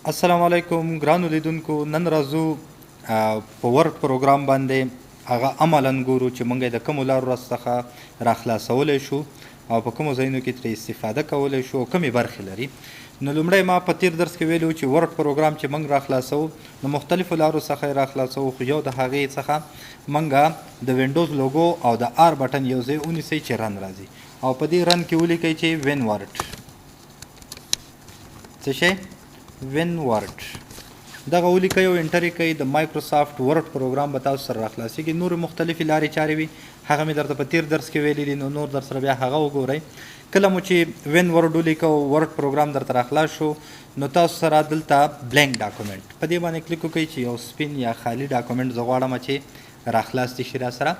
السلام علیکم ګرانو لیدونکو. نن راځو په ورک پروګرام باندې هغه عملاً ګورو چې موږ د کومو لارو څخه راخلاصولی شو او په کومو ځایونو کې ترې استفاده کولی شو او کومې برخې لري. نو لومړی ما په تیر درس کې ویلي چې ورک پروګرام چې موږ راخلاصوو نو مختلفو لارو څخه یې راخلاصوو، خو یو د هغې څخه موږ د وینډوز لوګو او د آر بټن یو ځای ونیسئ چې رن راځي او په دې رن کې ولیکئ چې وین ورډ څه شی وین ورډ دغه ولیکئ او انټر یې کوئ. د مایکروسافټ ورډ پروګرام به تاسو سره راخلاصېږي. نورې مختلفې لارې چارې وي، هغه مې درته په تیر درس کې ویلي دي، نو نور در سره بیا هغه وګورئ. کله مو چې وین ورډ ولیکو ورډ پروګرام درته راخلاص شو نو تاسو سره دلته بلینک ډاکومنټ په دې باندې کلیک وکړئ چې یو سپین یا خالي ډاکومنټ زه غواړم چې راخلاص دي شي را سره.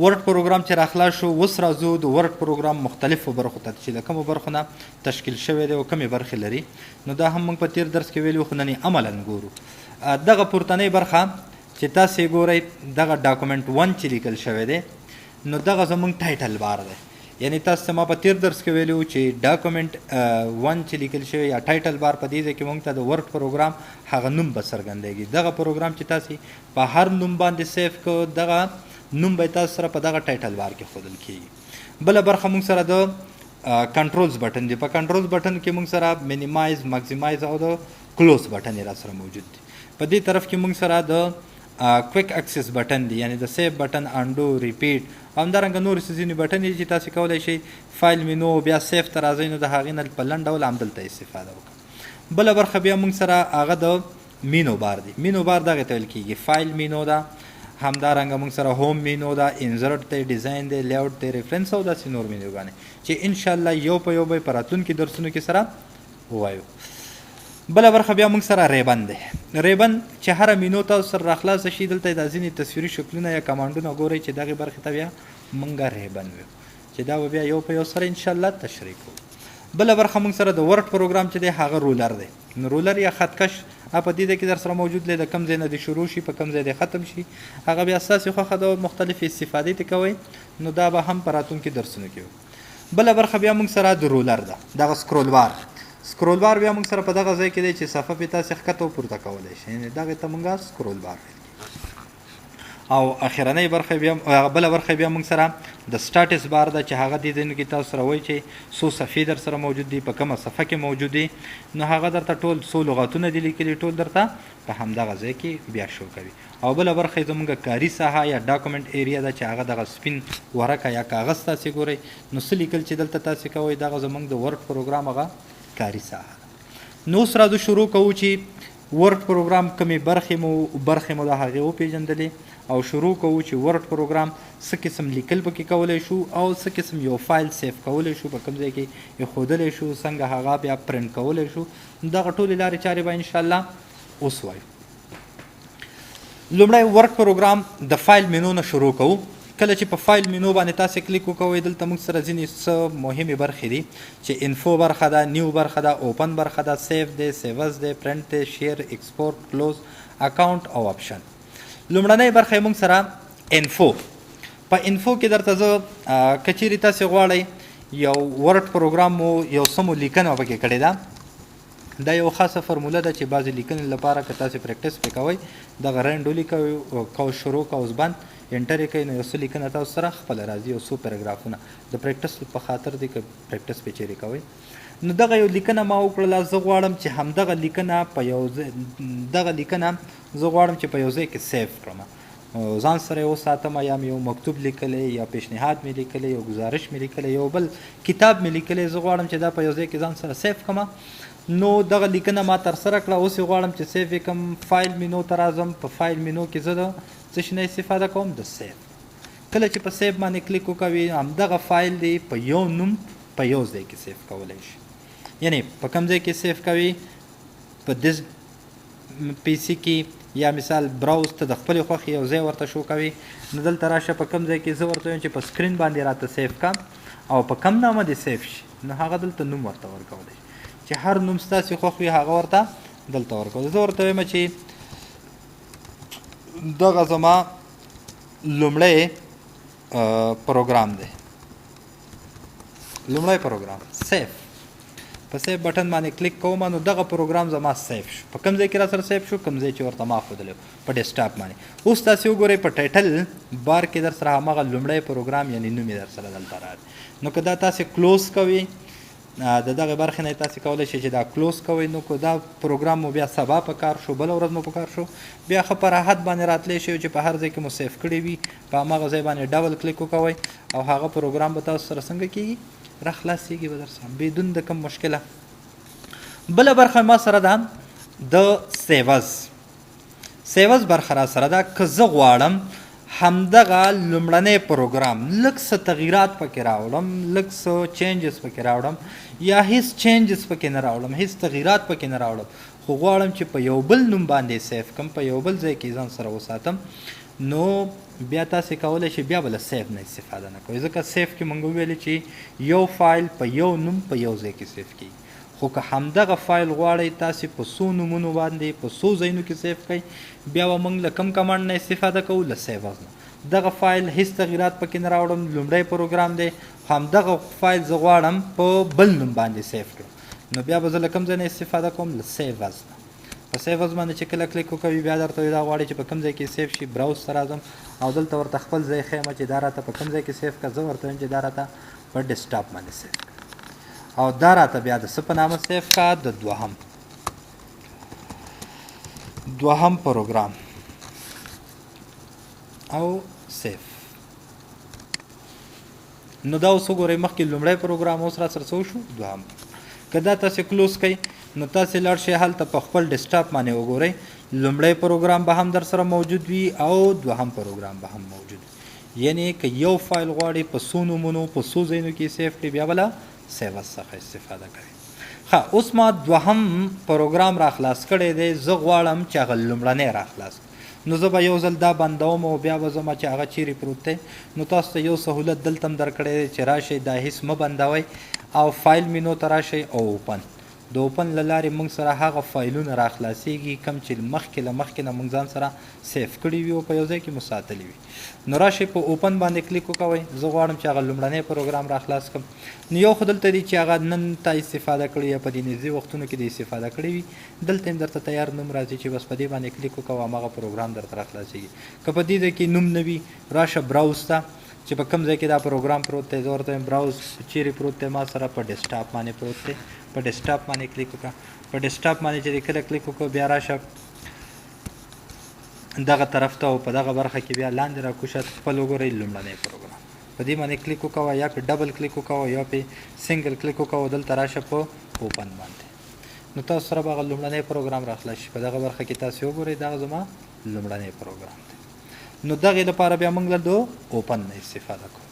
ورډ پروګرام چې راخلاص شو، اوس راځو د ورډ پروګرام مختلفو برخو ته چې له کومو برخو نه تشکیل شوی دی او کومې برخې لري. نو دا هم موږ په تیر درس کې ویلي، خو نن یې عملاً ګورو. دغه پورتنۍ برخه چې تاسې یې ګورئ، دغه ډاکومنټ 1 چې لیکل شوی دی نو دغه زموږ ټایټل بار دی. یعنی تاسو ته ما په تیر درس کې ویلي چې ډاکومنټ 1 چې لیکل شوی یا ټایټل بار په دې ځای کې موږ ته د ورډ پروګرام هغه نوم به څرګندېږي. دغه پروګرام چې تاسې په هر نوم باندې سیف کړو، دغه نوم به تاسو سره په دغه ټایټل بار کې ښودل کېږي. بله برخه موږ سره د کنټرولز بټن دی. په کنټرولز بټن کې موږ سره مینیمایز، ماکسیمایز او د کلوز بټن را سره موجود دی. په دې طرف کې موږ سره د کویک اکسس بټن دی، یعنی د سیف بټن، انډو، ریپیټ او همدارنګه نور ځینې بټن دي چې تاسې کولی شئ فایل مینو بیا سیف ته راځئ نو د هغې نه په لنډ ډول همدلته استفاده وکړه. بله برخه بیا موږ سره هغه د مینو بار دی. مینو بار دغې ته ویل کېږي. فایل مینو ده، همدارنګه موږ سره هوم مینو ده، انزرټ دی، ډیزاین دی، لیاوټ دی، ریفرنس او داسې نور مینوګانې چې انشاءالله یو په یو به په راتلونکي درسونو کې سره ووایو. بله برخه بیا موږ سره ریبن دی. ریبن چې هره مینو تاسو سره راخلاصه شي، دلته دا ځینې تصویري شکلونه یا کمانډونه ګورئ چې دغې برخې ته بیا موږ ریبن ویو چې دا به بیا یو په یو سره انشاءالله تشریح کوو. بله برخه موږ سره د ورډ پروګرام چې دی هغه رولر دی. نو رولر یا خطکش په دې ځای کې در سره موجود دی، د کوم ځای نه دې شروع شي په کوم ځای دې ختم شي هغه بیا ستاسې خوښه ده، مختلفې استفادې ترې کوئ نو دا به هم په راتلونکي درسونو کې وي. بله برخه بیا موږ سره د رولر ده، دغه سکرول بار. سکرول بار بیا موږ سره په دغه ځای کې دی چې صفحه پرې تاسې ښکته او پورته کولی شئ، یعنې دغې ته موږ سکرول بار ویل. او اخرنۍ برخه بیا بله برخه بیا موږ سره د سټاټس بار ده چې هغه دې ځایونو کې تاسو سره وایي چې څو صفحې در سره موجود دي، په کومه صفحه کې موجود دي، نو هغه درته ټول څو لغتونه دي لیکلي، ټول درته په همدغه ځای کې بیا شو کوي. او بله برخه یې زموږ کاري ساحه یا ډاکومنټ ایریا ده چې هغه دغه سپین ورقه یا کاغذ تاسې ګورئ نو څه لیکل چې دلته تاسې کوئ، دغه زموږ د ورډ پروګرام هغه کاري ساحه ده. نو اوس راځو شروع کوو چې ورډ پروګرام کومې برخې مو د هغې وپېژندلې او شروع کوو چې ورډ پروګرام څه قسم لیکل پکې کولی شو او څه قسم یو فایل سیف کولی شو، په کوم ځای کې ایښودلی شو، څنګه هغه بیا پرنټ کولی شو. دغه ټولې لارې چارې به انشاءالله اوس وایو. لومړی ورډ پروګرام د فایل مینو نه شروع کوو. کله چې په فایل مینو باندې تاسې کلیک وکوئ، دلته موږ سره ځینې څه مهمې برخې دي چې انفو برخه ده، نیو برخه ده، اوپن برخه ده، سیف دی، سیوز دی، پرنټ دی، شیر، ایکسپورټ، کلوز، اکاونټ او آپشن. لومړنۍ برخه یې موږ سره انفو. په انفو کې درته زه که چیرې تاسې غواړئ یو ورډ پروګرام مو یو څه مو لیکنه پکې کړې ده، دا یو خاصه فرموله ده چې بعضې لیکنې لپاره که تاسې پریکټس پرې کوئ، دغه رنډ ولیکئ، کو شروع کوز بند انټر یې کوئ نو یو څه لیکنه تاسو سره خپله راځي، یو څو پیراګرافونه د پریکټس په خاطر دی که پریکټس پرې چیرې کوئ. نو دغه یو لیکنه ما وکړله، زه غواړم چې همدغه لیکنه په یو دغه لیکنه زه غواړم چې په یو ځای کې سیف کړم، ځان سره یې وساتم، یا مې یو مکتوب لیکلی، یا پیشنهاد مې لیکلی، یو گزارش مې لیکلی، یو بل کتاب مې لیکلی، زه غواړم چې دا په یو ځای کې ځان سره سیف کړم. نو دغه لیکنه ما ترسره کړه، اوس یې غواړم چې سیف یې کړم. فایل مینو ته راځم، په فایل مینو کې زه د څه شي نه استفاده کوم؟ د سیف. کله چې په سیف باندې کلیک وکوي، همدغه فایل دی په یو نوم په یو ځای کې سیف کولی شي. یعنی په کوم ځای کې سیف کوي؟ په دز پی سي کې یا مثال براوز ته د خپلې خوښې یو ځای ورته شو کوي، نو دلته راشه په کوم ځای کې زه ورته وایم چې په سکرین باندې راته سیف کړم او په کوم نامه دې سیف شي، نو هغه دلته نوم ورته ورکولی شي چې هر نوم ستاسې خوښ وي هغه ورته دلته ورکولی. زه ورته وایم چې دغه زما لومړی پروګرام دی، لومړی پروګرام سیف. په سیف بټن باندې کلیک کوم نو دغه پروګرام زما سیف شو. په کوم ځای کې را سره سیف شو؟ کوم ځای چې ورته ما ښودلی په ډیسکټاپ باندې. اوس تاسې وګورئ په ټایټل بار کې در سره هماغه لومړی پروګرام یعنې نوم یې در سره دلته راغلی. نو که دا تاسې کلوز کوئ د دغه برخې نه تاسې کولی شئ چې دا کلوز کوئ. نو که دا پروګرام مو بیا سبا په کار شو، بله ورځ مو په کار شو، بیا ښه په راحت باندې راتلی شئ چې په هر ځای کې مو سیف کړي وي په هماغه ځای باندې ډبل کلیک وکوئ او هغه پروګرام به تاسو سره څنګه کېږي؟ راخلاصېږي به در سره بدون د کوم مشکله. بله برخه ما سره ده د سیوز برخه را سره ده. که زه غواړم همدغه لومړنی پروګرام لږ څه تغییرات پکې راوړم، لږ څه چینجز پکې راوړم یا هیڅ چینجز پکې نه راوړم، هیڅ تغییرات پکې نه راوړم، خو غواړم چې په یو بل نوم باندې سیف کړم، په یو بل ځای کې ځان سره وساتم، نو بیا تاسې کولی شئ بیا به له سیف نه استفاده نه کوئ. ځکه سیف کې موږ وویلې چې یو فایل په یو نوم په یو ځای کې سیف کېږي. خو که همدغه فایل غواړئ تاسې په څو نومونو باندې په څو ځایونو کې سیف کړئ، بیا به موږ له کوم کمانډ نه استفاده کوو؟ له سیوز نه. دغه فایل هیڅ تغییرات پکې نه راوړم، لومړی پروګرام دی، همدغه فایل زه غواړم په بل نوم باندې سیف کړم، نو بیا به زه له کوم ځای نه استفاده کوم؟ له سیوز نه. په سیوز باندې چې کله کلیک وکوي بیا درته وایي دا غواړي چې په کوم ځای کې سیف شي. براوز ته راځم او دلته ورته خپل ځای ښیم چې دا راته په کوم ځای کې سیف کړه. زه ورته وایم چې دا راته په ډیسکټاپ باندې سیف کړه او دا راته بیا د څه په نامه سیف کړه؟ د دوهم پروګرام او سیف. نو دا اوس وګورئ مخکې لومړی پروګرام اوس را سره څه شو؟ دوهم. که دا تاسې کلوز کوئ نو تاسې لاړ شئ هلته په خپل ډیسکټاپ باندې وګورئ، لومړی پروګرام به هم در سره موجود وي او دوهم پروګرام به هم موجود وي. یعنې که یو فایل غواړئ په څو نومونو په څو ځایونو کې سیف کړئ بیا به له سیوز څخه استفاده کوئ. ښه، اوس ما دوهم پروګرام را خلاص کړی دی، زه غواړم چې هغه لومړنی را خلاص کړم. نو زه به یو ځل دا بندوم او بیا به زما چې هغه چیرې پروت دی. نو تاسو ته یو سهولت دلته هم درکړی دی چې راشئ دا هیڅ مه بندوئ او فایل مینو ته راشئ او اوپن. د اوپن له لارې موږ سره هغه فایلونه را خلاصېږي کوم چې مخکې نه موږ ځان سره سیف کړي وي او په یو ځای کې مو ساتلي وي. نو راشئ په اوپن باندې کلیک وکوئ. زه غواړم چې هغه لومړنی پروګرام را خلاص کړم. نو یو خو دلته دی چې هغه نن تا استفاده کړې یا په دې نږدې وختونو کې د استفاده کړې وي، دلته هم درته تیار نوم راځي چې بس په دې باندې کلیک وکوه هماغه پروګرام درته را خلاصېږي. که په دې ځای کې نوم نه وي راشه براوز ته چې په کوم ځای کې دا پروګرام پروت دی. زه ورته وایم براوز چیرې پروت دی؟ ما سره په ډیسکټاپ باندې پروت دی. په ډیسکټاپ باندې کلیک وکړه. په ډیسکټاپ باندې چې کله کلیک وکړو بیا راشه دغه طرف ته او په دغه برخه کې بیا لاندې راکوشه خپل وګورئ لومړنی پروګرام. په دې باندې کلیک وکوه یا په ډبل کلیک وکوه یا په سنګل کلیک وکوه. دلته راشه په اوپن باندې، نو تاسو سره به هغه لومړنی پروګرام راخلاص شي. په دغه برخه کې تاسو وګورئ دغه زما لومړنی پروګرام دی. نو دغې لپاره بیا موږ له د اوپن نه استفاده کوو.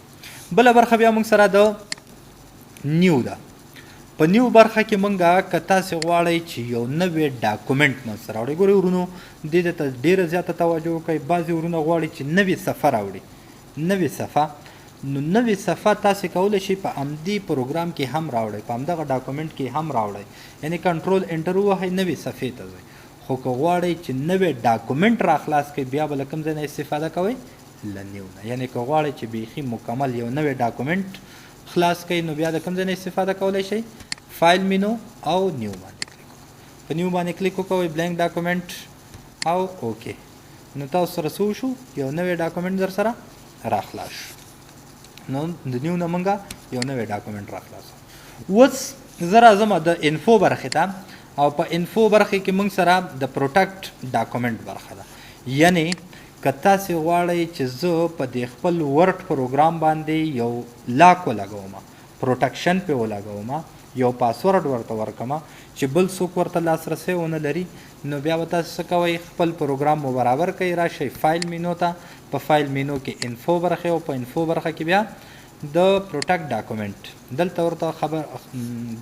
بله برخه بیا موږ سره د نیو ده. په نیو برخه کې موږ که تاسې غواړئ چې یو نوی ډاکومنټ منځ ته راوړئ، ګورئ ورونو دې ته ډېره زیاته توجه وکړئ. بعضې ورونه غواړي چې نوې صفحه راوړي، نوې صفحه. نو نوې صفحه تاسې کولی شئ په همدې پروګرام کې هم راوړئ، په همدغه ډاکومنټ کې هم راوړئ. یعنې کنټرول انټر ووهئ، نوې صفحې ته ځئ. خو که غواړئ چې نوی ډاکومنټ را خلاص کړئ بیا به له کوم ځای نه استفاده کوئ؟ له نیو نه. یعنې که غواړئ چې بیخي مکمل یو نوی ډاکومنټ خلاص کړئ نو بیا د کوم ځای نه استفاده کولی شئ؟ فایل مینو او نیو باندې کلیک وکړئ. په نیو باندې کلیک وکوئ، بلینک ډاکومنټ او اوکې. نو تاسو سره څه وشو؟ یو نوی ډاکومنټ در سره را خلاص شو. نو د نیو نه موږ یو نوی ډاکومنټ را خلاص. اوس زه راځم د انفو برخې ته او په انفو برخې کې موږ سره د پروټکټ ډاکومنټ برخه ده. یعنې که تاسې غواړئ چې زه په دې خپل ورډ پروګرام باندې یو لاک ولګوم، پروټکشن پې ولګوم، یو پاسورډ ورته ورکړم چې بل څوک ورته لاسرسی ونه لري، نو بیا به تاسو څه کوئ؟ خپل پروګرام مو برابر کوئ، راشئ فایل مینو ته. په فایل مینو کې انفو برخه او په انفو برخه کې بیا د پروټکټ ډاکومنټ دلته ورته خبر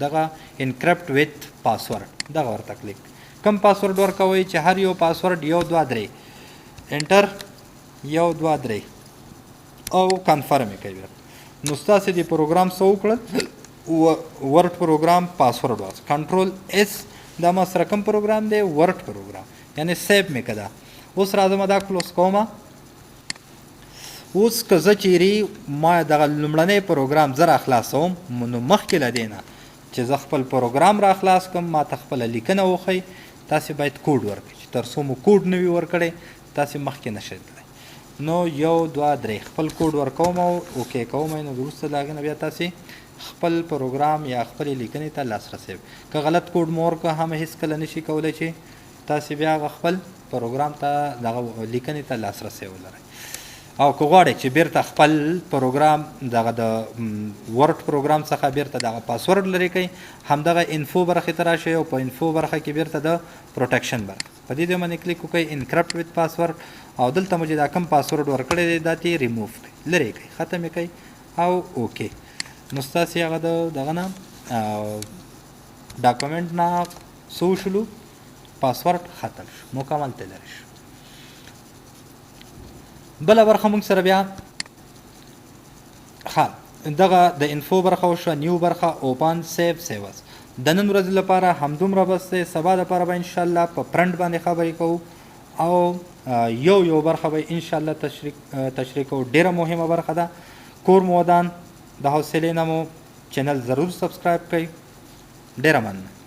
دغه انکرپټ ویت پاسورډ دغه ورته کلیک. کم پاسورډ ورکوئ چې هر یو پاسورډ 1 2 3 انټر 1 2 3 او کنفرم یې کوئ. نو ستاسې د پروګرام څه وکړل؟ ورډ پروګرام پاسورډ واس کنټرول اس. دا ما سره کوم پروګرام دی؟ ورډ پروګرام، یعنی سیو مې کړه. اوس راځم دا کلوز کوم. اوس که زه چیرې ما دغه لومړنی پروګرام زه را خلاصوم نو مخکې له دې نه چې زه خپل پروګرام را خلاص کړم ما ته خپله لیکنه وښیي تاسې باید کوډ ورکړئ چې تر څو مو کوډ نه وي ورکړی تاسې مخکې نشئ تللی نو 1 2 3 خپل کوډ ورکوم او اوکې کوم نو وروسته د هغې نه بیا تاسې خپل پروګرام یا خپلې لیکنې ته لاسرسی که غلط کوډ مو ورکړه هم هېڅکله نشي کولی چې تاسې بیا هغه خپل پروګرام ته دغه لیکنې ته لاسرسی ولرئ او که غواړئ چې بیرته خپل پروګرام دغه د ورډ پروګرام څخه بیرته دغه پاسورډ لرې کړئ همدغه انفو برخې ته راشئ او په انفو برخه کې بیرته د پروټیکشن برخه په دې باندې کلیک وکړئ انکرپټ ویت پاسورډ او دلته مو چې دا کوم پاسورډ ورکړی دی دا ترې ریموف کړئ لرې کړئ ختم یې کړئ او اوکې نو ستاسې هغه دغه نه ډاکومنټ نه څه وشولو پاسورډ ختم شو مکمل ته لرې شو بله برخه موږ سره بیا دغه د انفو برخه وشوه نیو برخه اوپن سیو سیوز د نن ورځې لپاره همدومره بس دی سبا دپاره به انشاءالله په فرنټ باندې خبرې کوو او یو برخه به انشاءالله تشریح کوو ډیره مهمه برخه ده کور مو ودان د حوصلې نه مو چینل ضرور سبسکرایب کړئ ډیره مننه